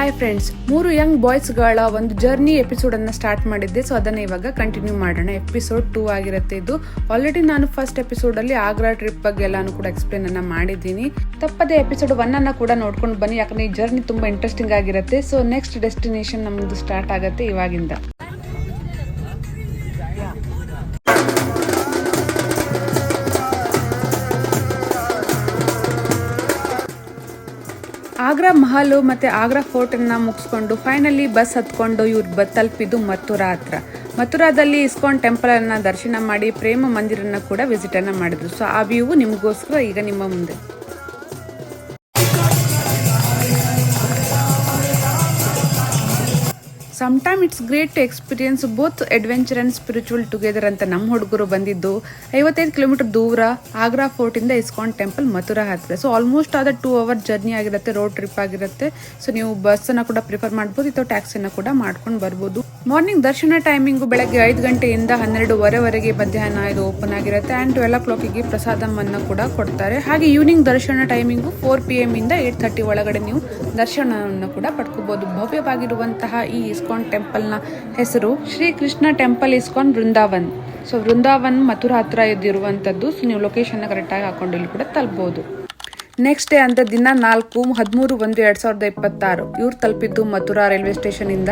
Hi friends, 3 Young ಬಾಯ್ಸ್ಗಳ ಒಂದು journey ಎಪಿಸೋಡನ್ನು start ಮಾಡಿದ್ದೆ. So ಅದನ್ನು ಇವಾಗ ಕಂಟಿನ್ಯೂ ಮಾಡೋಣ. ಎಪಿಸೋಡ್ 2 ಆಗಿರುತ್ತೆ ಇದು. ಆಲ್ರೆಡಿ ನಾನು ಫಸ್ಟ್ ಎಪಿಸೋಡಲ್ಲಿ ಆಗ್ರಾ ಟ್ರಿಪ್ ಬಗ್ಗೆ ಎಲ್ಲಾನು ಕೂಡ ಎಕ್ಸ್ಪ್ಲೇನ್ ಅನ್ನ ಮಾಡಿದ್ದೀನಿ. ತಪ್ಪದೆ ಎಪಿಸೋಡ್ 1 ಅನ್ನ ಕೂಡ ನೋಡ್ಕೊಂಡು ಬನ್ನಿ, ಯಾಕಂದ್ರೆ ಈ ಜರ್ನಿ ತುಂಬಾ ಇಂಟ್ರೆಸ್ಟಿಂಗ್ ಆಗಿರುತ್ತೆ. ಸೊ ನೆಕ್ಸ್ಟ್ ಡೆಸ್ಟಿನೇಷನ್ ನಮ್ದು ಸ್ಟಾರ್ಟ್ ಆಗುತ್ತೆ ಇವಾಗಿಂದ. ಆಗ್ರಾ ಮಹಲ್ ಮತ್ತೆ ಆಗ್ರಾ ಫೋರ್ಟ್ ಅನ್ನ ಮುಗಿಸ್ಕೊಂಡು ಫೈನಲಿ ಬಸ್ ಹತ್ಕೊಂಡು ಇವ್ರು ತಲುಪಿದ್ದು ಮಥುರಾ ಹತ್ರ. ಮಥುರಾದಲ್ಲಿ ಇಸ್ಕಾನ್ ಟೆಂಪಲ್ ಅನ್ನ ದರ್ಶನ ಮಾಡಿ ಪ್ರೇಮ ಮಂದಿರನ್ನ ಕೂಡ ವಿಸಿಟ್ ಅನ್ನ ಮಾಡಿದ್ರು. ಸೊ ಆ ವ್ಯೂ ನಿಮಗೋಸ್ಕರ ಈಗ ನಿಮ್ಮ ಮುಂದೆ. Sometime it's great to experience both adventure and spiritual together ಅಂತ ನಮ್ಮ ಹುಡುಗರು ಬಂದಿದ್ದು 55 ಕಿಲೋಮೀಟರ್ ದೂರ ಆಗ್ರಾ ಫೋರ್ಟ್ ಇಂದ ಇಸ್ಕಾನ್ ಟೆಂಪಲ್ ಮಥುರಾ ಹತ್ರ. ಸೊ ಆಲ್ಮೋಸ್ಟ್ ಆದ 2 ಅವರ್ ಜರ್ನಿ ಆಗಿರುತ್ತೆ, ರೋಡ್ ಟ್ರಿಪ್ ಆಗಿರುತ್ತೆ. ಸೊ ನೀವು ಬಸ್ ಅನ್ನ ಕೂಡ ಪ್ರಿಫರ್ ಮಾಡಬಹುದು, ಅಥವಾ ಟ್ಯಾಕ್ಸಿನ ಕೂಡ ಮಾಡ್ಕೊಂಡು ಬರ್ಬೋದು. ಮಾರ್ನಿಂಗ್ ದರ್ಶನ ಟೈಮಿಂಗು ಬೆಳಗ್ಗೆ 5 ಗಂಟೆಯಿಂದ 12:15 ಮಧ್ಯಾಹ್ನ ಇದು ಓಪನ್ ಆಗಿರುತ್ತೆ. ಅಂಡ್ 12 o'clock ಪ್ರಸಾದಮನ್ನ ಕೂಡ ಕೊಡ್ತಾರೆ. ಹಾಗೆ ಈವ್ನಿಂಗ್ ದರ್ಶನ ಟೈಮಿಂಗು 4 PM ಇಂದ 8:30 ಒಳಗಡೆ ನೀವು ದರ್ಶನವನ್ನು ಕೂಡ ಪಡ್ಕೋಬಹುದು. ಭವ್ಯವಾಗಿರುವಂತಹ ಈ ಇಸ್ಕಾನ್ ಟೆಂಪಲ್ ನ ಹೆಸರು Shri Krishna temple ISKCON Vrindavan. So Vrindavan Mathura ಹತ್ರ ಇದಿರುವಂತದ್ದು. ಸೊ ನೀವು ಲೊಕೇಶನ್ ಕರೆಕ್ಟ್ ಆಗಿ ಹಾಕೊಂಡು ಇಲ್ಲಿ ಕೂಡ ತಲುಪಬಹುದು. ನೆಕ್ಸ್ಟ್ ಡೇ ಅಂತ ದಿನ 4-13-1-2026 ಇವ್ರು ತಲುಪಿದ್ದು ಮಥುರಾ ರೈಲ್ವೆ ಸ್ಟೇಷನ್ ಇಂದ.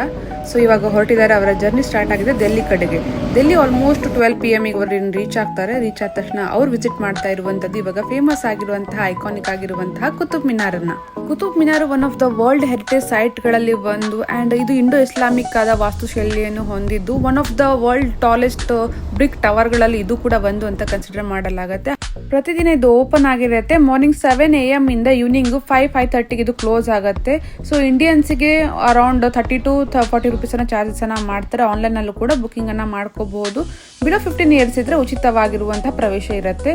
ಸೊ ಇವಾಗ ಹೊರಟಿದ್ದಾರೆ, ಅವರ ಜರ್ನಿ ಸ್ಟಾರ್ಟ್ ಆಗಿದೆ ಡೆಲ್ಲಿ ಕಡೆಗೆ. ಡೆಲ್ಲಿ ಆಲ್ಮೋಸ್ಟ್ 12 PM ಅವರು ರೀಚ್ ಆಗ್ತಾರೆ. ರೀಚ್ ಆದ ತಕ್ಷಣ ಅವ್ರು ವಿಸಿಟ್ ಮಾಡ್ತಾ ಇರುವಂತದ್ದು ಇವಾಗ ಫೇಮಸ್ ಆಗಿರುವಂತಹ ಐಕಾನಿಕ್ ಆಗಿರುವಂತಹ ಕುತುಬ್ ಮಿನಾರನ್ನ. Qutub Minar one of the world heritage site ಗಳಲ್ಲಿ ಒಂದು. ಅಂಡ್ ಇದು ಇಂಡೋ ಇಸ್ಲಾಮಿಕ್ ಆದ ವಾಸ್ತುಶೈಲಿಯನ್ನು ಹೊಂದಿದ್ದು one of the world tallest brick tower ಗಳಲ್ಲಿ ಇದು ಕೂಡ ಒಂದು ಅಂತ ಕನ್ಸಿಡರ್ ಮಾಡಲಾಗುತ್ತೆ. ಪ್ರತಿದಿನ ಇದು ಓಪನ್ ಆಗಿರುತ್ತೆ. ಮಾರ್ನಿಂಗ್ 7 AM ಇಂದ ಈವ್ನಿಂಗ್ 5-5:30 ಇದು ಕ್ಲೋಸ್ ಆಗುತ್ತೆ. ಸೊ ಇಂಡಿಯನ್ಸ್ಗೆ ಅರೌಂಡ್ 30 to 40 rupees ಚಾರ್ಜಸ್ ಅನ್ನ ಮಾಡ್ತಾರೆ. ಆನ್ಲೈನ್ ಅಲ್ಲೂ ಕೂಡ ಬುಕಿಂಗ್ ಅನ್ನ ಮಾಡ್ಕೋಬಹುದು. ಬಿಲೋ 15 years ಇದ್ರೆ ಉಚಿತವಾಗಿರುವಂತಹ ಪ್ರವೇಶ ಇರುತ್ತೆ.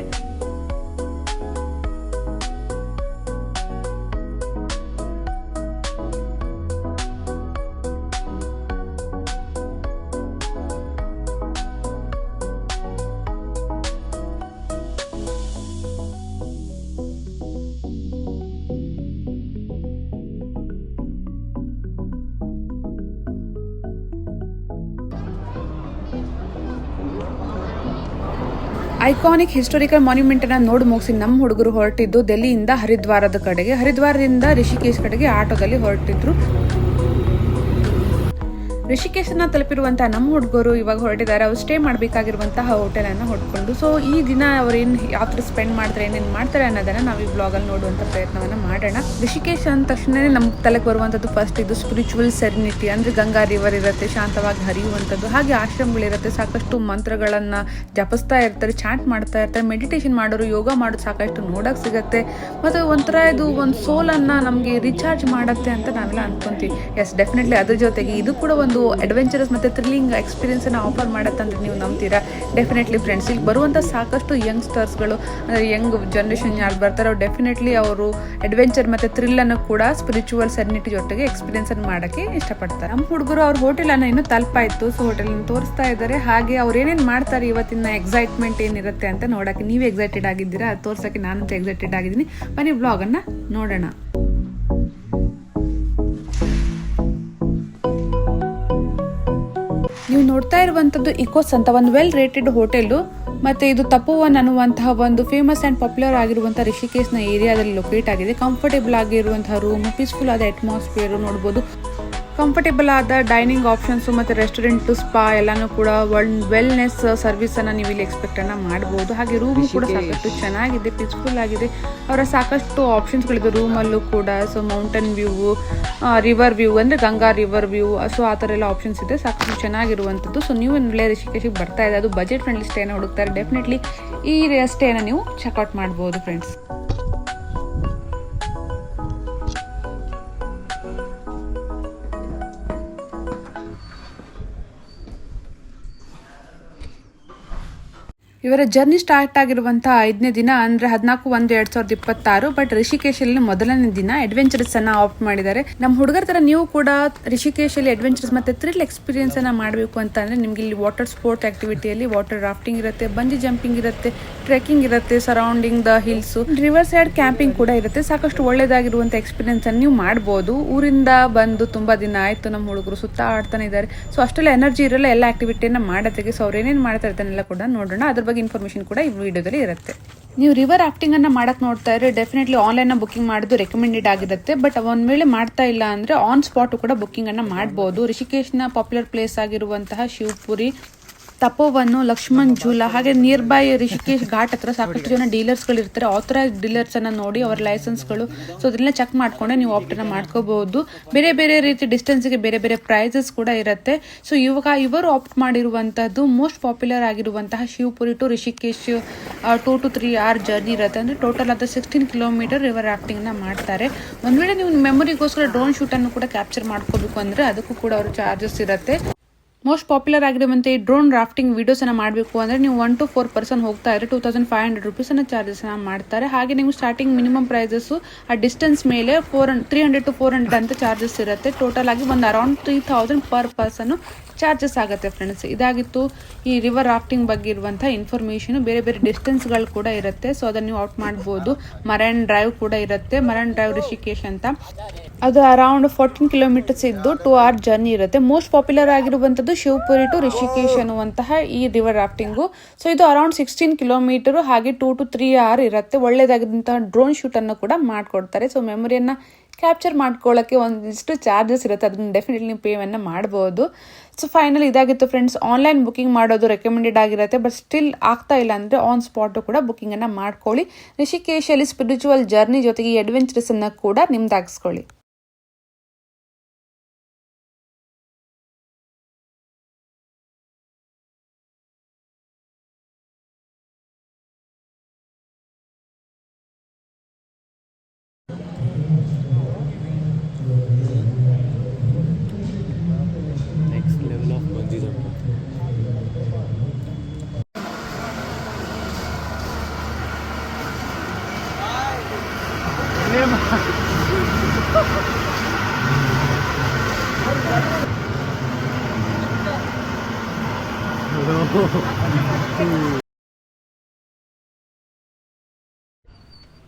ಐಕಾನಿಕ್ ಹಿಸ್ಟೋರಿಕಲ್ ಮಾನ್ಯುಮೆಂಟ್ ಅನ್ನ ನೋಡಿ ಮುಗಿಸಿ ನಮ್ಮ ಹುಡುಗರು ಹೊರಟಿದ್ದು ಡೆಲ್ಲಿಯಿಂದ ಹರಿದ್ವಾರದ ಕಡೆಗೆ. ಹರಿದ್ವಾರದಿಂದ ರಿಷಿಕೇಶ್ ಕಡೆಗೆ ಆಟೋದಲ್ಲಿ ಹೊರಟಿದ್ರು. ರಿಷಿಕೇಶ್ ಅನ್ನ ತಲುಪಿರುವಂತಹ ನಮ್ಮ ಹುಡುಗರು ಇವಾಗ ಹೊರಟಿದ್ದಾರೆ. ಅವ್ರು ಸ್ಟೇ ಮಾಡಬೇಕಾಗಿರುವಂತಹ ಹೋಟೆಲ್ ಅನ್ನ ಹೊಡ್ಕೊಂಡು. ಸೊ ಈ ದಿನ ಅವ್ರು ಯಾವ ತರ ಸ್ಪೆಂಡ್ ಮಾಡ್ತಾರೆ, ಏನೇನು ಮಾಡ್ತಾರೆ ಅನ್ನೋದನ್ನ ನಾವು ಈ ಬ್ಲಾಗ್ ಅಲ್ಲಿ ನೋಡುವಂತ ಪ್ರಯತ್ನವನ್ನ ಮಾಡೋಣ. ರಿಷಿಕೇಶ್ ಅಂದ ತಕ್ಷಣ ನಮ್ಗೆ ತಲೆಗೆ ಬರುವಂತದ್ದು ಫಸ್ಟ್ ಇದು ಸ್ಪಿರಿಚುವಲ್ ಸೆರೆನಿಟಿ. ಅಂದ್ರೆ ಗಂಗಾ ರಿವರ್ ಇರುತ್ತೆ, ಶಾಂತವಾಗಿ ಹರಿಯುವಂಥದ್ದು. ಹಾಗೆ ಆಶ್ರಮಗಳಿರುತ್ತೆ, ಸಾಕಷ್ಟು ಮಂತ್ರಗಳನ್ನ ಜಪಿಸ್ತಾ ಇರ್ತಾರೆ, ಚಾಂಟ್ ಮಾಡ್ತಾ ಇರ್ತಾರೆ, ಮೆಡಿಟೇಷನ್ ಮಾಡೋರು, ಯೋಗ ಮಾಡೋದು ಸಾಕಷ್ಟು ನೋಡಕ್ ಸಿಗತ್ತೆ. ಮತ್ತೆ ಒಂಥರ ಇದು ಒಂದು ಸೋಲ್ ಅನ್ನ ನಮ್ಗೆ ರಿಚಾರ್ಜ್ ಮಾಡತ್ತೆ ಅಂತ ನಾವೆಲ್ಲ ಅನ್ಕೊಂತೀವಿ. ಎಸ್, ಡೆಫಿನೆಟ್ಲಿ ಅದ್ರ ಜೊತೆಗೆ ಇದು ಕೂಡ ಒಂದು ಅಡ್ವೆಂಚರಸ್ ಮತ್ತೆ ಥ್ರಿಲ್ಲಿಂಗ್ ಎಕ್ಸ್ಪೀರಿಯನ್ಸ್ ಅನ್ನ ಆಫರ್ ಮಾಡತ್ತಂದ್ರೆ ನೀವು ನಂಬ್ತೀರಾ? ಡೆಫಿನೆಟ್ಲಿ ಫ್ರೆಂಡ್ಸ್, ಇಲ್ಲಿ ಬರುವಂತ ಸಾಕಷ್ಟು ಯಂಗ್ಸ್ಟರ್ಸ್ಗಳು ಅಂದ್ರೆ ಯಂಗ್ ಜನರೇಷನ್ ಯಾರು ಬರ್ತಾರೋ ಡೆಫಿನೆಟ್ಲಿ ಅವರು ಅಡ್ವೆಂಚರ್ ಮತ್ತೆ ಥ್ರಿಲ್ ಅನ್ನು ಕೂಡ ಸ್ಪಿರಿಚುವಲ್ ಸೆರೆನಿಟಿ ಜೊತೆಗೆ ಎಕ್ಸ್ಪೀರಿಯನ್ಸ್ ಅನ್ನು ಮಾಡಕ್ಕೆ ಇಷ್ಟಪಡ್ತಾರೆ. ನಮ್ಮ ಹುಡುಗರು ಅವ್ರ ಹೋಟೆಲ್ ಅನ್ನ ಇನ್ನು ತಲುಪಾಯ್ತು. ಸೊ ಹೋಟೆಲ್ ಅನ್ನು ತೋರಿಸ್ತಾ ಇದ್ದಾರೆ. ಹಾಗೆ ಅವ್ರು ಏನೇನ್ ಮಾಡ್ತಾರೆ, ಇವತ್ತಿನ ಎಕ್ಸೈಟ್ಮೆಂಟ್ ಏನಿರುತ್ತೆ ಅಂತ ನೋಡಕ್ಕೆ ನೀವೇ ಎಕ್ಸೈಟೆಡ್ ಆಗಿದ್ದೀರಾ? ಅದು ತೋರ್ಸಕ್ಕೆ ನಾನಂತೂ ಎಕ್ಸೈಟೆಡ್ ಆಗಿದ್ದೀನಿ. ಬನ್ನಿ ಬ್ಲಾಗ್ ಅನ್ನ ನೋಡೋಣ. ನೀವು ನೋಡ್ತಾ ಇರುವಂತದ್ದು ಇಕೋಸ್ ಅಂತ ಒಂದು ವೆಲ್ ರೇಟೆಡ್ ಹೋಟೆಲ್. ಮತ್ತೆ ಇದು ತಪೋವನ್ ಅನ್ನುವಂತಹ ಒಂದು ಫೇಮಸ್ ಅಂಡ್ ಪಾಪ್ಯುಲರ್ ಆಗಿರುವಂತಹ ರಿಷಿಕೇಶ್ ನ ಏರಿಯಾದಲ್ಲಿ ಲೊಕೇಟ್ ಆಗಿದೆ. ಕಂಫರ್ಟೇಬಲ್ ಆಗಿರುವಂತಹ ರೂಮ್, ಪೀಸ್ಫುಲ್ ಆದ ಅಟ್ಮಾಸ್ಫಿಯರ್ ನೋಡಬಹುದು. ಕಂಫರ್ಟೇಬಲ್ ಆದ ಡೈನಿಂಗ್ ಆಪ್ಷನ್ಸ್ ಮತ್ತೆ ರೆಸ್ಟೋರೆಂಟ್, ಸ್ಪಾ ಎಲ್ಲಾನು ಕೂಡ ವೆಲ್ನೆಸ್ ಸರ್ವಿಸ್ ಅನ್ನ ನೀವು ಇಲ್ಲಿ ಎಕ್ಸ್ಪೆಕ್ಟ್ ಅನ್ನ ಮಾಡಬಹುದು. ಹಾಗೆ ರೂಮ್ ಕೂಡ ಸಾಕಷ್ಟು ಚೆನ್ನಾಗಿದೆ, ಪೀಸ್ಫುಲ್ ಆಗಿದೆ. ಅವರ ಸಾಕಷ್ಟು ಆಪ್ಷನ್ಸ್ ಗಳಿದೆ ರೂಮ್ ಅಲ್ಲೂ ಕೂಡ. So mountain view, river view ಅಂದ್ರೆ ಗಂಗಾ ರಿವರ್ ವ್ಯೂ, ಸೊ ಆ ತರ ಎಲ್ಲ ಆಪ್ಷನ್ಸ್ ಇದೆ, ಸಾಕಷ್ಟು ಚೆನ್ನಾಗಿರುವಂತದ್ದು. ಸೊ ನೀವು ಒಳ್ಳೆ ರಿಷಿಕೇಶಿಗೆ ಬರ್ತಾ ಇದೆ, ಅದು ಬಜೆಟ್ ಫ್ರೆಂಡ್ಲಿ ಸ್ಟೇನ ಹುಡುಕ್ತಾರೆ, ಡೆಫಿನೆಟ್ಲಿ ಈ ಸ್ಟೇನ ನೀವು ಚೆಕ್ಔಟ್ ಮಾಡಬಹುದು ಫ್ರೆಂಡ್ಸ್. ಇವರ ಜರ್ನಿ ಸ್ಟಾರ್ಟ್ ಆಗಿರುವಂತಹ 5ನೇ ದಿನ ಅಂದ್ರೆ 14/1/2026. ಬಟ್ ರಿಷಿಕೇಶಲ್ಲಿ ಮೊದಲನೇ ದಿನ ಅಡ್ವೆಂಚರ್ಸ್ ಅನ್ನ ಆಪ್ಟ್ ಮಾಡಿದ್ದಾರೆ. ನಮ್ಮ ಹುಡುಗರ ತರ ನೀವು ಕೂಡ ರಿಷಿಕೇಶಲ್ಲಿ ಅಡ್ವೆಂಚರ್ಸ್ ಮತ್ತೆ ಥ್ರಿಲ್ ಎಕ್ಸ್ಪೀರಿಯನ್ಸ್ ಅನ್ನ ಮಾಡಬೇಕು ಅಂತ ಅಂದ್ರೆ ನಿಮ್ಗೆ ಇಲ್ಲಿ ವಾಟರ್ ಸ್ಪೋರ್ಟ್ ಆಕ್ಟಿವಿಟಿಯಲ್ಲಿ ವಾಟರ್ ರಾಫ್ಟಿಂಗ್ ಇರುತ್ತೆ, ಬಂಜಿ ಜಂಪಿಂಗ್ ಇರುತ್ತೆ, ಟ್ರೆಕಿಂಗ್ ಇರುತ್ತೆ, surrounding the hills, river side camping ಕೂಡ ಇರುತ್ತೆ. ಸಾಕಷ್ಟು ಒಳ್ಳೆದಾಗಿರುವಂತ ಎಕ್ಸ್ಪೀರಿಯನ್ಸ್ ಅನ್ನು ನೀವು ಮಾಡಬಹುದು. ಊರಿಂದ ಬಂದು ತುಂಬಾ ದಿನ ಆಯ್ತು, ನಮ್ಮ ಹುಡುಗರು ಸುತ್ತ ಆಡ್ತಾನೆ ಇದ್ದಾರೆ. ಸೊ ಅಷ್ಟೆಲ್ಲ ಎನರ್ಜಿ ಇರಲ್ಲ ಎಲ್ಲ ಆಕ್ಟಿವಿಟಿಯನ್ನ ಮಾಡೋದಕ್ಕೆ. ಸೊ ಅವ್ರು ಏನೇನು ಮಾಡ್ತಾ ಇರ್ತಾನೆಲ್ಲ ಕೂಡ ನೋಡೋಣ. ಅದ್ರ ಬಗ್ಗೆ ಇನ್ಫಾರ್ಮೇಶನ್ ಕೂಡ ಈ ವಿಡಿಯೋದಲ್ಲಿ ಇರುತ್ತೆ. ನೀವು ರಿವರ್ ರಾಫ್ಟಿಂಗ್ ಅನ್ನ ಮಾಡಕ್ ನೋಡ್ತಾ ಇದ್ರೆ ಡೆಫಿನೆಟ್ಲಿ ಆನ್ಲೈನ್ ಬುಕಿಂಗ್ ಮಾಡೋದು ರೆಕಮೆಂಡೆಡ್ ಆಗಿರುತ್ತೆ. ಬಟ್ ಒಂದ್ ವೇಳೆ ಮಾಡ್ತಾ ಇಲ್ಲ ಅಂದ್ರೆ ಆನ್ ಸ್ಪಾಟ್ ಕೂಡ ಬುಕಿಂಗ್ ಅನ್ನ ಮಾಡಬಹುದು. ರಿಷಿಕೇಶ್ನ ಪಾಪ್ಯುಲರ್ ಪ್ಲೇಸ್ ಆಗಿರುವಂತಹ ಶಿವಪುರಿ, ತಪೋವನ್, ಲಕ್ಷ್ಮಣ್ ಝೂಲಾ, ಹಾಗೆ ನಿಯರ್ ಬೈ ರಿಷಿಕೇಶ್ ಘಾಟ್ ಹತ್ರ ಸಾಕಷ್ಟು ಜನ ಡೀಲರ್ಸ್ಗಳು ಇರ್ತಾರೆ. ಆಥರೈಸ್ ಡೀಲರ್ಸ್ ಅನ್ನ ನೋಡಿ ಅವರ ಲೈಸೆನ್ಸ್ಗಳು ಸೊ ಅದನ್ನೆಲ್ಲ ಚೆಕ್ ಮಾಡ್ಕೊಂಡೆ ನೀವು ಆಪ್ಟನ್ನ ಮಾಡ್ಕೋಬಹುದು. ಬೇರೆ ಬೇರೆ ರೀತಿ ಡಿಸ್ಟೆನ್ಸ್ಗೆ ಬೇರೆ ಬೇರೆ ಪ್ರೈಸಸ್ ಕೂಡ ಇರುತ್ತೆ. ಸೊ ಇವರು ಆಪ್ಟ್ ಮಾಡಿರುವಂತದ್ದು ಮೋಸ್ಟ್ ಪಾಪ್ಯುಲರ್ ಆಗಿರುವಂತಹ Shivpuri to Rishikesh 2 to 3 hour journey ಇರುತ್ತೆ. ಅಂದ್ರೆ ಟೋಟಲ್ ಆದ 16 ಕಿಲೋಮೀಟರ್ ರಿವರ್ ರಾಫ್ಟಿಂಗ್ ನ ಮಾಡ್ತಾರೆ. ಒಂದ್ ವೇಳೆ ನೀವು ಮೆಮೊರಿಗೋಸ್ಕರ ಡ್ರೋನ್ ಶೂಟ್ ಅನ್ನು ಕೂಡ ಕ್ಯಾಪ್ಚರ್ ಮಾಡ್ಕೋಬೇಕು ಅಂದ್ರೆ ಅದಕ್ಕೂ ಕೂಡ ಅವರು ಚಾರ್ಜಸ್ ಇರುತ್ತೆ. ಮೋಸ್ಟ್ ಪಾಪ್ಯುಲರ್ ಆಗಿರುವಂತೆ ಈ ಡ್ರೋನ್ ರಾಫ್ಟಿಂಗ್ ವಿಡಿಯೋಸ್ ಅನ್ನ ಮಾಡಬೇಕು ಅಂದ್ರೆ ನೀವು 1 to 4 person ಹೋಗ್ತಾ ಇದ್ರೆ 2500 rupees ಅನ್ನ ಚಾರ್ಜಸ್ ಅನ್ನ ಮಾಡ್ತಾರೆ. ಹಾಗೆ ನೀವು ಸ್ಟಾರ್ಟಿಂಗ್ ಮಿನಿಮಮ್ ಪ್ರೈಸಸ್ ಆ ಡಿಸ್ಟೆನ್ಸ್ ಮೇಲೆ 300 to 400 ಅಂತ ಚಾರ್ಜಸ್ ಇರುತ್ತೆ. ಟೋಟಲ್ ಆಗಿ ಒಂದು ಅರೌಂಡ್ 3000 ಪರ್ ಪರ್ಸನ್ ಚಾರ್ಜಸ್ ಆಗುತ್ತೆ ಫ್ರೆಂಡ್ಸ್. ಇದಾಗಿತ್ತು ಈ ರಿವರ್ ರಾಫ್ಟಿಂಗ್ ಬಗ್ಗೆ ಇರುವಂತಹ ಇನ್ಫಾರ್ಮೇಶನ್. ಬೇರೆ ಬೇರೆ ಡಿಸ್ಟೆನ್ಸ್ಗಳು ಕೂಡ ಇರುತ್ತೆ. ಸೊ ಅದನ್ನ ನೀವು ಔಟ್ ಮಾಡಬಹುದು. ಮರೈನ್ ಡ್ರೈವ್ ಕೂಡ ಇರುತ್ತೆ. ಮರೈನ್ ಡ್ರೈವ್ ರಿಷಿಕೇಶ್ ಅಂತ ಅದು ಅರೌಂಡ್ 14 kilometers ಇದ್ದು 2 hour ಜರ್ನಿ ಇರುತ್ತೆ. ಮೋಸ್ಟ್ ಪಾಪ್ಯುಲರ್ ಆಗಿರುವಂತದ್ದು ಶಿವಪುರಿ ಟು ರಿಷಿಕೇಶ್ ಅನ್ನುವಂತಹ ಈ ರಿವರ್ ರಾಫ್ಟಿಂಗು. ಸೊ ಇದು ಅರೌಂಡ್ 16 kilometers ಹಾಗೆ 2 to 3 hour ಇರುತ್ತೆ. ಒಳ್ಳೆದಾಗಿದ್ದಂತಹ ಡ್ರೋನ್ ಶೂಟ್ ಅನ್ನು ಕೂಡ ಮಾಡ್ಕೊಡ್ತಾರೆ. ಸೊ ಮೆಮೊರಿಯನ್ನ ಕ್ಯಾಪ್ಚರ್ ಮಾಡ್ಕೊಳ್ಳೋಕ್ಕೆ ಒಂದಿಷ್ಟು ಚಾರ್ಜಸ್ ಇರುತ್ತೆ. ಅದನ್ನ ಡೆಫಿನೆಟ್ಲಿ ನೀವು ಪೇವನ್ನು ಮಾಡಬಹುದು. ಸೊ ಫೈನಲ್ ಇದಾಗಿತ್ತು ಫ್ರೆಂಡ್ಸ್. ಆನ್ಲೈನ್ ಬುಕಿಂಗ್ ಮಾಡೋದು ರೆಕಮೆಂಡೆಡ್ ಆಗಿರುತ್ತೆ. ಬಟ್ ಸ್ಟಿಲ್ ಆಗ್ತಾ ಇಲ್ಲ ಅಂದ್ರೆ ಆನ್ ಸ್ಪಾಟ್ ಕೂಡ ಬುಕಿಂಗ್ ಅನ್ನ ಮಾಡ್ಕೊಳ್ಳಿ. ರಿಷಿಕೇಶಲ್ಲಿ ಸ್ಪಿರಿಚುವಲ್ ಜರ್ನಿ ಜೊತೆಗೆ ಅಡ್ವೆಂಚರ್ಸ್ ಅನ್ನ ಕೂಡ ನಿಮ್ದಾಗಿಸ್ಕೊಳ್ಳಿ.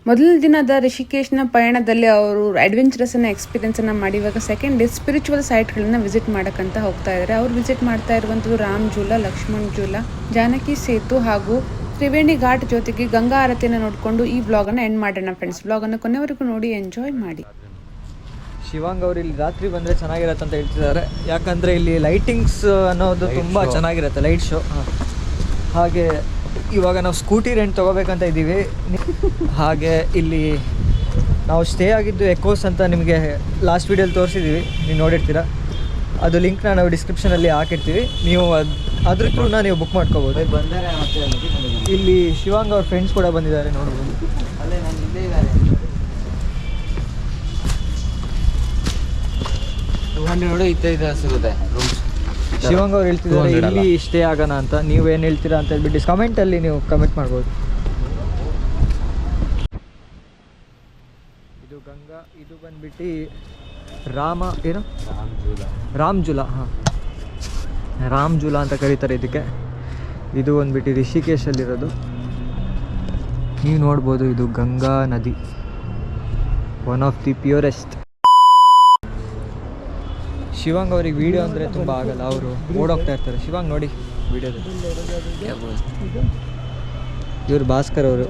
ಮೊದಲನೇ ದಿನದ ರಿಷಿಕೇಶ್ನ ಪಯಣದಲ್ಲಿ ಅವರು ಅಡ್ವೆಂಚರಸ್ ಅನ್ನ ಎಕ್ಸ್ಪೀರಿಯನ್ಸ್ ಅನ್ನ ಮಾಡಿ ಇವಾಗ ಸೆಕೆಂಡ್ ಡೇ ಸ್ಪಿರಿಚುವಲ್ ಸೈಟ್ಗಳನ್ನ ವಿಸಿಟ್ ಮಾಡಕ್ಕಂತ ಹೋಗ್ತಾ ಇದ್ದಾರೆ. ಅವ್ರು ವಿಸಿಟ್ ಮಾಡ್ತಾ ಇರುವಂತದ್ದು ರಾಮ್ ಝೂಲಾ, ಲಕ್ಷ್ಮಣ್ ಝೂಲಾ, ಜಾನಕಿ ಸೇತು ಹಾಗೂ ತ್ರಿವೇಣಿ ಘಾಟ್ ಜೊತೆಗೆ ಗಂಗಾ ಆರತಿಯನ್ನು ನೋಡಿಕೊಂಡು ಈ ಬ್ಲಾಗ್ ಅನ್ನ ಎಂಡ್ ಮಾಡೋಣ ಫ್ರೆಂಡ್ಸ್. ಬ್ಲಾಗ್ ಅನ್ನು ಕೊನೆವರೆಗೂ ನೋಡಿ ಎಂಜಾಯ್ ಮಾಡಿ. ಶಿವಾಂಗ್ ಅವರು ಇಲ್ಲಿ ರಾತ್ರಿ ಬಂದರೆ ಚೆನ್ನಾಗಿರತ್ತೆ ಅಂತ ಹೇಳ್ತಿದ್ದಾರೆ. ಯಾಕಂದರೆ ಇಲ್ಲಿ ಲೈಟಿಂಗ್ಸ್ ಅನ್ನೋದು ತುಂಬ ಚೆನ್ನಾಗಿರುತ್ತೆ, ಲೈಟ್ ಶೋ. ಹಾಗೆ ಇವಾಗ ನಾವು ಸ್ಕೂಟಿ ರೆಂಟ್ ತೊಗೋಬೇಕಂತ ಇದ್ದೀವಿ. ಹಾಗೆ ಇಲ್ಲಿ ನಾವು ಸ್ಟೇ ಆಗಿದ್ದು ಎಕೋಸ್ ಅಂತ ನಿಮಗೆ ಲಾಸ್ಟ್ ವೀಡಿಯೋಲಿ ತೋರಿಸಿದ್ದೀವಿ, ನೀವು ನೋಡಿರ್ತೀರ. ಅದು ಲಿಂಕ್ನ ನಾವು ಡಿಸ್ಕ್ರಿಪ್ಷನಲ್ಲಿ ಹಾಕಿರ್ತೀವಿ. ನೀವು ಅದ್ರ ಥ್ರೂನ ನೀವು ಬುಕ್ ಮಾಡ್ಕೋಬೋದು. ಇಲ್ಲಿ ಶಿವಾಂಗ್ ಅವ್ರ ಫ್ರೆಂಡ್ಸ್ ಕೂಡ ಬಂದಿದ್ದಾರೆ, ನೋಡ್ಬೋದು. ಶಿವಾಂಗ್ ಅವ್ರು ಹೇಳ್ತಿದ್ದಾರೆ ಇಲ್ಲಿ ಸ್ಟೇ ಆಗೋಣ ಅಂತ. ನೀವೇನು ಹೇಳ್ತೀರಾ ಅಂತ ಹೇಳ್ಬಿಟ್ಟು ಕಮೆಂಟಲ್ಲಿ ನೀವು ಕಮೆಂಟ್ ಮಾಡ್ಬೋದು. ಇದು ಗಂಗಾ, ಇದು ಬಂದ್ಬಿಟ್ಟು ರಾಮ್ ಝೂಲಾ. ಹಾಂ, ರಾಮ್ ಝೂಲಾ ಅಂತ ಕರೀತಾರೆ ಇದಕ್ಕೆ. ಇದು ಬಂದ್ಬಿಟ್ಟು ರಿಷಿಕೇಶಲ್ಲಿರೋದು. ನೀವು ನೋಡ್ಬೋದು, ಇದು ಗಂಗಾ ನದಿ, ಒನ್ ಆಫ್ ದಿ ಪ್ಯೂರೆಸ್ಟ್. ಶಿವಾಂಗ್ ಅವ್ರಿಗೆ ವೀಡಿಯೋ ಅಂದರೆ ತುಂಬ ಆಗಲ್ಲ, ಅವರು ಓಡೋಗ್ತಾ ಇರ್ತಾರೆ. ಶಿವಾಂಗ್ ನೋಡಿ ವೀಡಿಯೋದಲ್ಲಿ. ಇವರು ಭಾಸ್ಕರ್ ಅವರು.